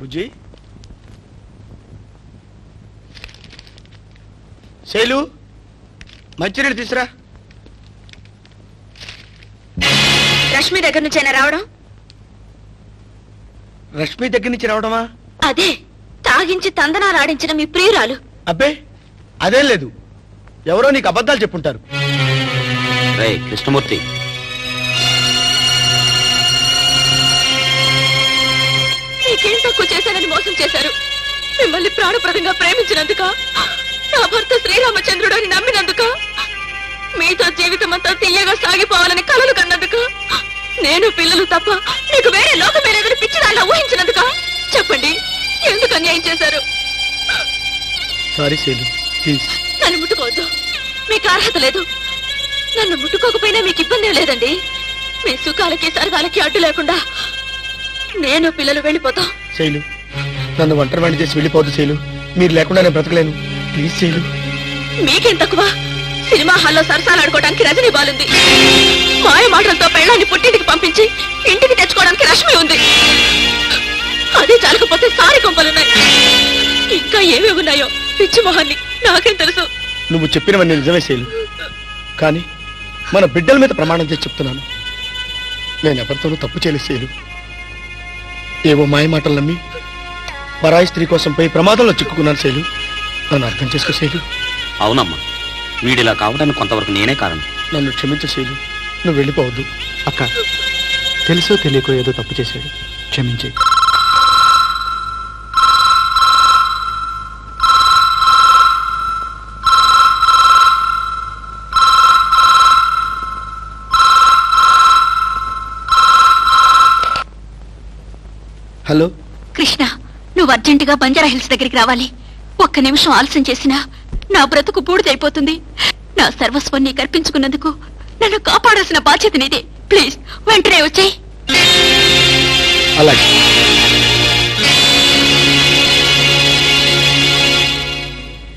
బుజ్జి, శైలు మంచినీళ్ళు తీసురా. రష్మి దగ్గర నుంచైనా రావడం? రష్మి దగ్గర నుంచి రావడమా? అదే, తాగించి తందనాలాడించిన మీ ప్రియురాలు. అబ్బే అదేం లేదు, ఎవరో నీకు అబద్ధాలు చెప్పుంటారు. కృష్ణమూర్తి, మీకేం తక్కువ చేశానని మోసం చేశారు. మిమ్మల్ని ప్రాణప్రదంగా ప్రేమించినందుక, నా భర్త శ్రీరామచంద్రుడు అని నమ్మినందుక, మీతో జీవితం అంతా తీయగా సాగిపోవాలని కలలు కన్నందుక, నేను పిల్లలు తప్ప మీకు వేరే లోకమే లేదని పిచ్చిదాన్ని ఊహించినందుక, చెప్పండి ఎందుకు అన్యాయం చేశారు? Sorry Shailu, please. నన్ను ముట్టుకోవద్దు, మీకు అర్హత లేదు. నన్ను ముట్టుకోకపోయినా మీకు ఇబ్బంది లేదండి. మీ సుఖాలకి సరదాలకి అడ్డు లేకుండా నేను పిల్లలు వెళ్ళిపోతాం. శైలు, నన్ను ఒంటరి వాణ్ణి చేసి వెళ్ళిపోవద్దు శైలు. మీరు లేకుండా నేను బ్రతకలేను, ప్లీజ్ శైలు. మీకేం తక్కువ? సినిమా హాల్లో సరసాలు ఆడుకోవడానికి రజనీ బాలుంది. మాయ మాటలతో పెళ్ళాన్ని పుట్టింటికి పంపించి ఇంటికి తెచ్చుకోవడానికి రష్మి ఉంది. అది చాలకపోతే సారి కొంపలున్నాయి. ఇంకా ఏమేమి ఉన్నాయో పిచ్చి మొహాన్ని నాకేం తెలుసు. నువ్వు చెప్పినవన్నీ నిజమే శైలు, కానీ మన బిడ్డల మీద ప్రమాణం చేసి చెప్తున్నాను, నేను ఎవరితోనూ తప్పు చేయలేదు శైలు. ఏవో మాయ మాటలు నమ్మి పరాయి స్త్రీ కోసం పోయి ప్రమాదంలో చిక్కుకున్నాను శైలు. నన్ను అర్థం చేసుకో శైలు. అవునమ్మా, వీడిలా కావడానికి కొంతవరకు నేనే కారణం. నన్ను క్షమించు శైలు, నువ్వు వెళ్ళిపోవద్దు. అక్క, తెలుసో తెలియకో ఏదో తప్పు చేశాడు, క్షమించే. హలో కృష్ణ, నువ్వు అర్జెంటుగా బంజారా హిల్స్ దగ్గరికి రావాలి. ఒక్క నిమిషం ఆలస్యం చేసినా నా బ్రతుకు బూడిదైపోతుంది. నా సర్వస్వం నీకు అర్పించుకున్నందుకు నన్ను కాపాడాల్సిన బాధ్యత నీదే. ప్లీజ్ వెంటనే వచ్చేయ్. అలాగే.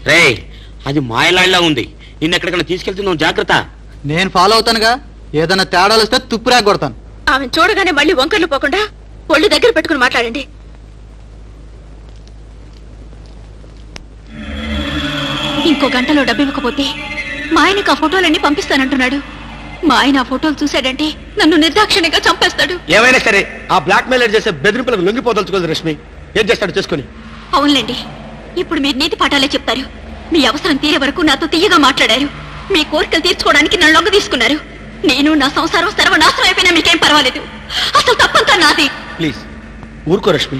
రే, అది మాయలాడిలా ఉంది. నిన్నెక్కడికైనా తీసుకెళ్తున్నావు, జాగ్రత్త. నేను ఫాలో అవుతానుగా, ఏదైనా తేడాలు వస్తే తుప్పురా కొడతాను. ఆమె చూడగానే మళ్ళీ వంకర్లు పోకుండా ఒళ్ళు దగ్గర పెట్టుకుని మాట్లాడండి. ఇంకో గంటలో డబ్బు ఇవ్వకపోతే మా ఆయనకు ఆ ఫోటోలన్నీ పంపిస్తానంటున్నాడు. మా ఆయన ఆ ఫోటోలు చూశాడంటే నన్ను నిర్దాక్షిణ్యంగా చంపేస్తాడు. ఏమైనా సరే ఆ బ్లాక్ మెయిల్ చేసే బెదిరింపులకు లొంగిపోదలుచుకోదు రష్మి. ఏం చేస్తాడు చేసుకుని. అవునులేండి, ఇప్పుడు మీరు నీతి పాఠాలే చెప్తారు. మీ అవసరం తీరే వరకు నాతో తీయగా మాట్లాడారు. మీ కోరికలు తీర్చుకోవడానికి నన్ను లొంగ తీసుకున్నారు. నేను నా సంసారం సర్వనాశనం అయిపోయినా మీకేం పర్వాలేదు. అసలు తప్పంతా నాది. ప్లీజ్ ఊరుకో రష్మి,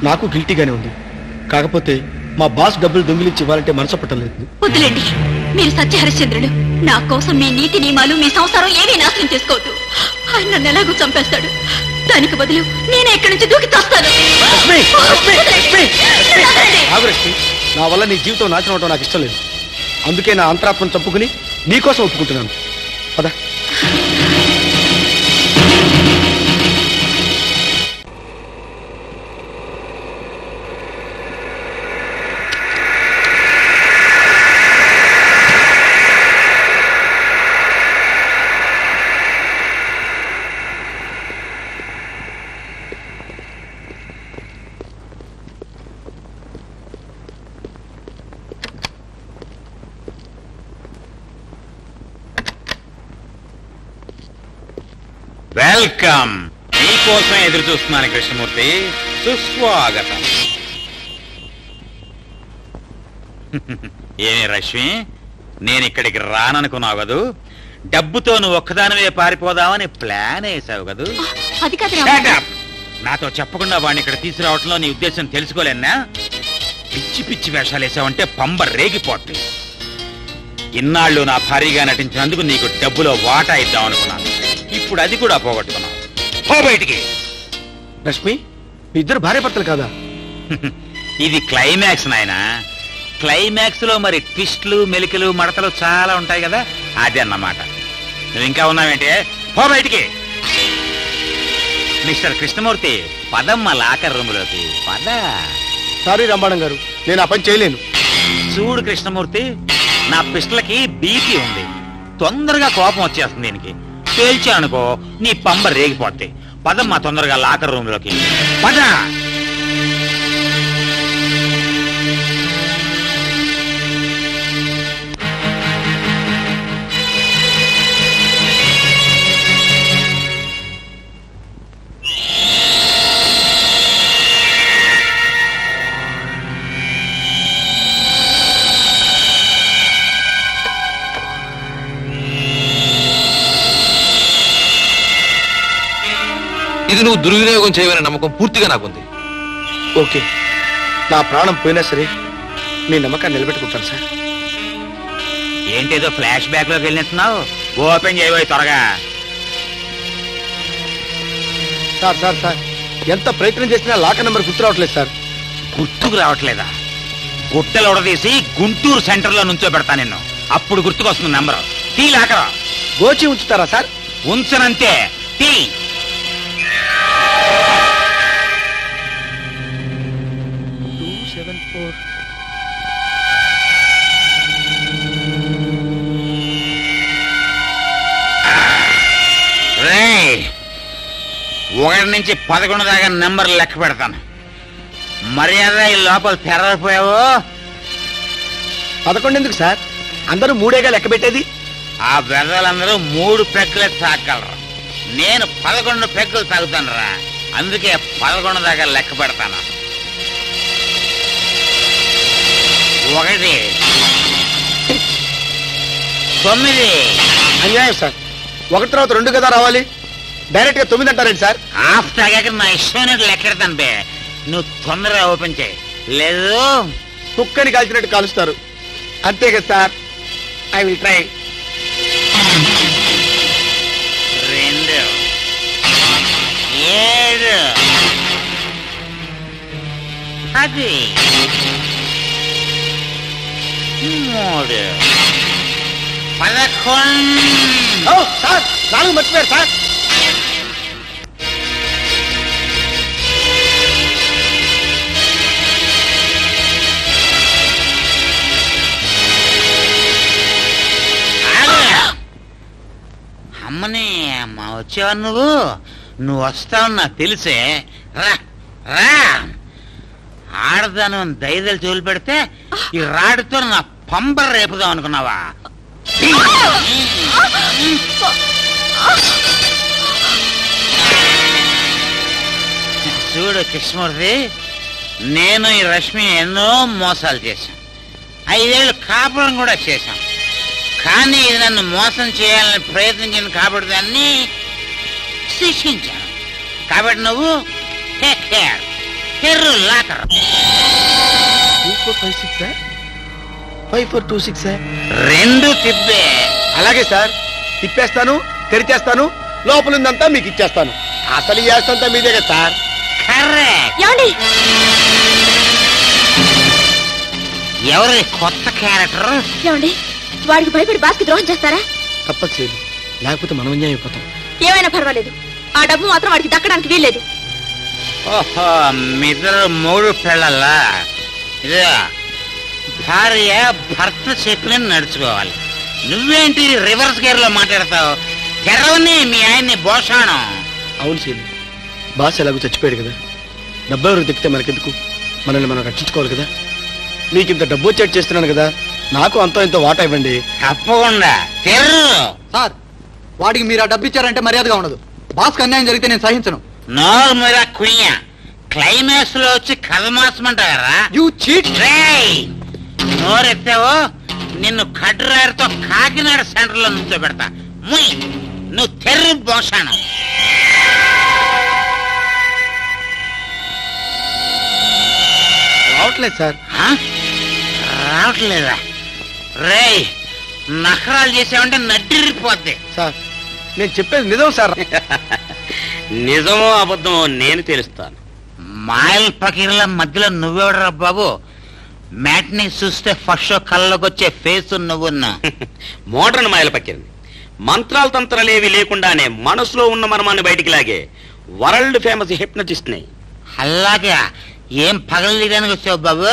నాకు గిల్టీగానే ఉంది. కాకపోతే మా బాస్ డబ్బులు దొంగిలించి ఇవ్వాలంటే మనసు పట్టలేదు. వద్దులేండి, మీరు సత్యహరిశ్చంద్రుడు. నా కోసం మీ నీతి నియమాలు, మీ సంసారం ఏమీ నాశనం చేసుకోవద్దు. ఆయన నన్ను ఎలాగూ చంపేస్తాడు. దానికి బదులు నేనే ఇక్కడి నుంచి దూకి తస్తాను. నా వల్ల నీ జీవితం నాశనం అవడం నాకు ఇష్టం లేదు. అందుకే నా అంతరాత్మను చంపుకుని నీకోసం ఒప్పుకుంటున్నాను. పద. వెల్కమ్. నీకోసం ఎదురు చూస్తున్నాను కృష్ణమూర్తి, సుస్వాగతం. ఏమి రష్మి, నేను ఇక్కడికి రాననుకున్నావు కదూ? డబ్బుతో నువ్వు ఒక్కదానివే పారిపోదామని ప్లాన్ వేసావు కదూ? నాతో చెప్పకుండా వాడిని ఇక్కడ తీసుకురావటంలో నీ ఉద్దేశం తెలుసుకోలేనా? పిచ్చి పిచ్చి వేషాలు వేసావంటే పంబ రేగిపోట్టు. ఇన్నాళ్ళు నా భారీగా నటించినందుకు నీకు డబ్బులో వాటా ఇద్దాం అనుకున్నాను. ఇప్పుడు అది కూడా పోగొట్టుకున్నావు. పో బయటికి. రష్మి, మీ ఇద్దరు భార్య భర్తలు కాదా? ఇది క్లైమాక్స్ నాయనా. క్లైమాక్స్ లో మరి ట్విస్ట్లు, మెలికలు, మడతలు చాలా ఉంటాయి కదా, అది అన్నమాట. నువ్వు ఇంకా ఉన్నావేంటే? పో బయటికి. మిస్టర్ కృష్ణమూర్తి, పదమ్మ లాకర్ రూములోకి పద. సారీ రంబాణం గారు, నేను ఆ పని చేయలేను. చూడు కృష్ణమూర్తి, నా పిస్టల్కి బీపీ ఉంది. తొందరగా కోపం వచ్చేస్తుంది దీనికి. పేల్చానుకో నీ పంబ రేగిపోతాయి. పదమ్మా తొందరగా లాకర్ రూమ్ లోకి పద. ఇది నువ్వు దుర్వినియోగం చేయవనే నమ్మకం పూర్తిగా నాకుంది. ఓకే, నా ప్రాణం పోయినా సరే మీ నమ్మకాన్ని నిలబెట్టుకుంటాను సార్. ఏంటేదో ఫ్లాష్ బ్యాక్ లోకి వెళ్ళినట్టున్నావు. ఓపెన్ చేయబోయి త్వరగా. సార్ సార్ సార్ ఎంత ప్రయత్నం చేసినా లాకర్ నెంబర్ గుర్తు రావట్లేదు సార్. గుర్తుకు రావట్లేదా? గుట్టలు ఉడదీసి గుంటూరు సెంటర్ లో నుంచో పెడతా నిన్ను. అప్పుడు గుర్తుకొస్తుంది నెంబర్. తీ లాకరా. గోచి ఉంచుతారా సార్? ఉంచనంతే. తీ. రేయ్, 1 నుంచి 11 దాకా నెంబర్లు లెక్క పెడతాను. మర్యాద ఈ లోపల తెరలిపోయావు. 11 ఎందుకు సార్? అందరూ 3గా లెక్క పెట్టేది. ఆ బెదలందరూ 3 పెగ్గులే తాగలరు. నేను 11 పెగ్గులు తాగుతాను రా. అందుకే 11 దాకా లెక్క పెడతాను. 1, 9. అన్యాయం సార్. 1 తర్వాత 2 కదా రావాలి. డైరెక్ట్ గా 9 అంటారండి సార్. ఆఫ్ తాగాక నా ఇష్టమైనట్టు లెక్కెడతాను బే. నువ్వు తొందరగా ఓపెన్ చేయి. లేదు కుక్కని కాల్చినట్టు కాలుస్తారు. అంతే కదా sir. I will try. 2, 7, 10, 3, 11. Sir 4 మర్చిపోయారు సార్. అమ్మని అమ్మ వచ్చేవా? నువ్వు వస్తావు నాకు తెలిసే. రా రా. ఆడదాను దైదలు చోలు పెడితే ఈ రాడుతో నా పంబర రేపుదాం అనుకున్నావా? చూడు కృష్ణమూర్తి, నేను ఈ రష్మి ఎన్నో మోసాలు చేశాను. 5 ఏళ్ళు కాపురం కూడా చేశాం. కానీ ఇది నన్ను మోసం చేయాలని ప్రయత్నించింది కాబట్టి దాన్ని శిక్షించాను. కాబట్టి నువ్వు టేక్ కేర్. తెర్రు లాకర్. 2456 సార్. 5426 సార్. 2 తిప్పే. అలాగే సార్. తిప్పేస్తాను, తెరిచేస్తాను, లోపలిందంతా మీకు ఇచ్చేస్తాను. అసలు ఈ ఆస్తంతా మీదే కదా సార్. కరెక్ట్. ఏమండి? ఎవరి కొత్త క్యారెక్టర్? ఏమండి, వాడికి భయపడి బాస్కి ద్రోహం చేస్తారా? తప్పదు సార్. లేకపోతే మనం అన్యాయం అయిపోతాం. ఏమైనా పర్వాలేదు, ఆ డబ్బు మాత్రం వాడికి దక్కడానికి వీల్లేదు. ఓహో, మిద్దరు 3 పిల్లలా? ఇదే భార్య భర్త చెప్పిన నడుచుకోవాలి. నువ్వేంటి రివర్స్ గేర్ లో మాట్లాడతావు? తెరవని మీ ఆయన్ని భోషాణం. అవును శీలు, బాస్ ఎలాగో చచ్చిపోయాడు కదా. డబ్బు ఎవరికి దక్కితే మనకెందుకు? మనల్ని మనం రక్షించుకోవాలి కదా. మీకు ఇంత డబ్బు వచ్చేట్టు చేస్తున్నాను కదా, నాకు అంతో ఇంత వాటా ఇవ్వండి. తప్పకుండా. తెర్రు. సార్, వాడికి మీరు ఆ డబ్బు ఇచ్చారంటే మర్యాదగా ఉండదు. బాస్కి అన్యాయం జరిగితే నేను సహించను. నోరు మీద కుయ్య. క్లైమాక్స్ లో వచ్చి కథ మార్చమంటారా? You cheat. నోరెత్తావో నిన్ను కడ్రాయర్తో కాకినాడ సెంటర్ లో నుంచో పెడతా. ముయ్, నువ్వు తెర్రి భోషాణం. రావట్లేదు సార్. రావట్లేదా? రేయ్, నఖరాలు చేసావంటే నడ్డిరిపోద్ది. సార్, నేను చెప్పేది నిజం సార్. నిజమో అబద్ధమో నేను తెలుస్తాను. మాయల్ పకీర్ల మధ్యలో నువ్వెవడరా బాబు? మ్యాట్ని చూస్తే ఫస్ట్ షో కళ్ళలోకి వచ్చే ఫేస్ నువ్వున్నా. మోడర్న్ మాయల పక్కింది. మంత్రాలు తంత్రాలేవి లేకుండానే మనసులో ఉన్న మర్మాన్ని బయటికి లాగే వరల్డ్ ఫేమస్ హిప్నటిస్ట్ ని. అలాగే ఏం పగలడానికి వచ్చావు బాబు?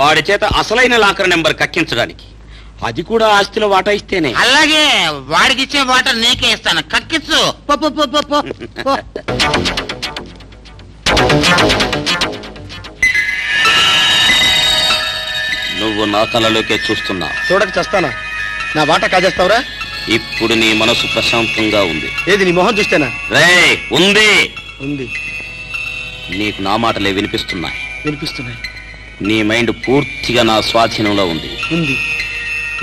వాడి చేత అసలైన లాకర్ నెంబర్ కక్కించడానికి. అది కూడా ఆస్తిలో వాటా ఇస్తేనే. అలాగే వాడికి ఇచ్చే వాటర్ నీకే ఇస్తాను. కక్కిచ్చు. పో, పో, పో, పో, పో, పో. నువ్వు నా కళలోకే చూస్తున్నా. చూడక చేస్తానా? నా వాటా కాజేస్తావురా? ఇప్పుడు నీ మనసు ప్రశాంతంగా ఉంది. ఏది నీ మొహం చూస్తేనా? రేయ్, ఉంది. ఉంది. నీకు నా మాటలే వినిపిస్తున్నాయి. వినిపిస్తున్నాయి. నీ మైండ్ పూర్తిగా నా స్వాధీనంలో ఉంది. ఉంది.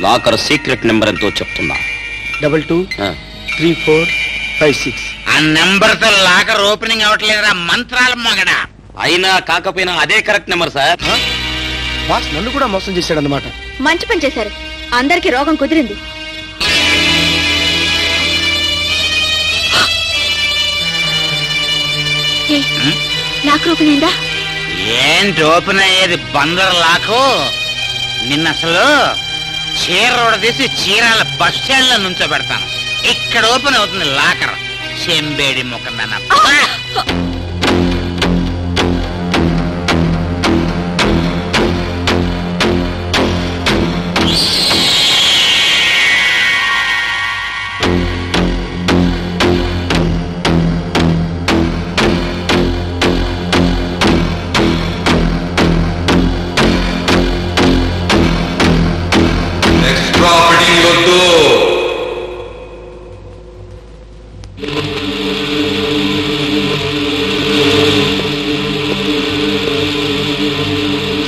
లాకర్ సీక్రెట్ నెంబర్ ఎంతో చెప్తున్నా. 223456. నెంబర్ తో లాకర్ ఓపెనింగ్ అవ్వట్లేదురా మంత్రాల మగడా. అయినా కాకపోయినా అదే కరెక్ట్ నెంబర్ సార్. బాస్ నన్ను కూడా మోసం చేశాడన్నమాట. మంచి పని చేశారు, అందరికి రోగం కుదిరింది. లాక్ ఓపెన్ అయిందా? ఏంటి ఓపెన్ అయ్యేది బందర్ లాకు? నిన్న అసలు చీర తీసి చీరాల బస్ స్టాండ్ లో నుంచోబెడతాను. ఇక్కడ ఓపెన్ అవుతుంది లాకర్. చెంబేడి ముఖందన్న.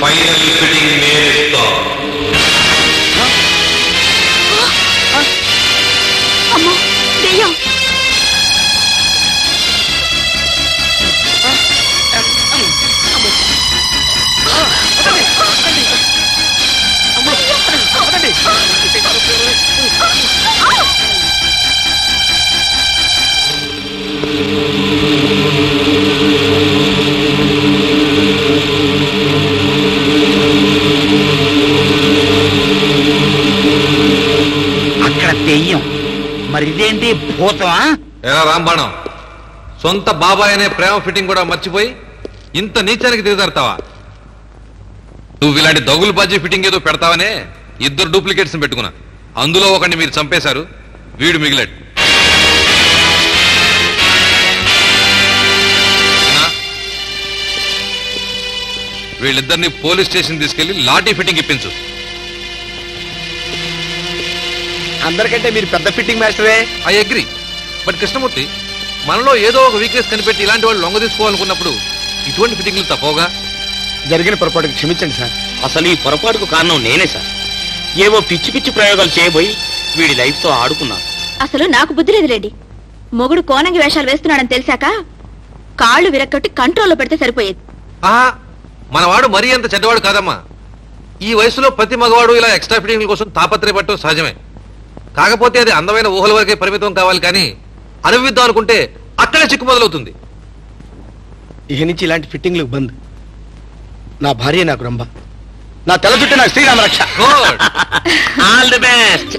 ఫైనల్ ఫిట్టింగ్ నేర్పిస్తాం. అమ్మో దెయ్యం! అక్కడ దెయ్యం, మరి ఇదేంటి భూతమా? ఎలా రాంబాణం, సొంత బాబాయ్ అనే ప్రేమ ఫిట్టింగ్ కూడా మర్చిపోయి ఇంత నీచానికి దిగజారుతావా? నువ్వు ఇలాంటి దగులు బాజీ ఫిట్టింగ్ ఏదో పెడతావనే 2 డూప్లికేట్స్ పెట్టుకున్నా. అందులో ఒకడిని మీరు చంపేశారు, వీడు మిగిలాడు. వీళ్ళిద్దరిని పోలీస్ స్టేషన్ తీసుకెళ్లి లాఠీ ఫిట్టింగ్ ఇప్పించు. అందరికంటే మీరు పెద్ద ఫిట్టింగ్ మాస్టరే. I agree. బట్ కృష్ణమూర్తి, మనలో ఏదో ఒక వీక్నెస్ కనిపెట్టి ఇలాంటి వాళ్ళు లొంగ తీసుకోవాలనుకున్నప్పుడు ఇటువంటి ఫిట్టింగ్లు తప్పవుగా. జరిగిన పొరపాటుకు క్షమించండి సార్. అసలు ఈ పొరపాటుకు కారణం నేనే సార్. ఏవో పిచ్చి పిచ్చి ప్రయోగాలు చేయబోయి వీడి లైఫ్ తో ఆడుకున్నాను. అసలు నాకు బుద్ధి లేదులేండి. మొగుడు కోనంగి వేషాలు వేస్తున్నాడని తెలిసాక కాళ్ళు విరక్కొట్టి కంట్రోల్లో పెడితే సరిపోయేది. మనవాడు మరీ అంత చెడ్డవాడు కాదమ్మా. ఈ వయసులో ప్రతి మగవాడు ఇలా ఎక్స్ట్రా ఫిట్టింగ్ల కోసం తాపత్రయపడటం సహజమే. కాకపోతే అది అందమైన ఊహల వరకే పరిమితం కావాలి, కానీ అనుభవిద్దాం అనుకుంటే అక్కడే చిక్కు మొదలవుతుంది. ఇక నుంచి ఇలాంటి ఫిట్టింగ్లు బంద్. నా భార్య నాకు రంభ, నా తెల్ల జుట్టు నాకు శ్రీరామ రక్ష. All the best.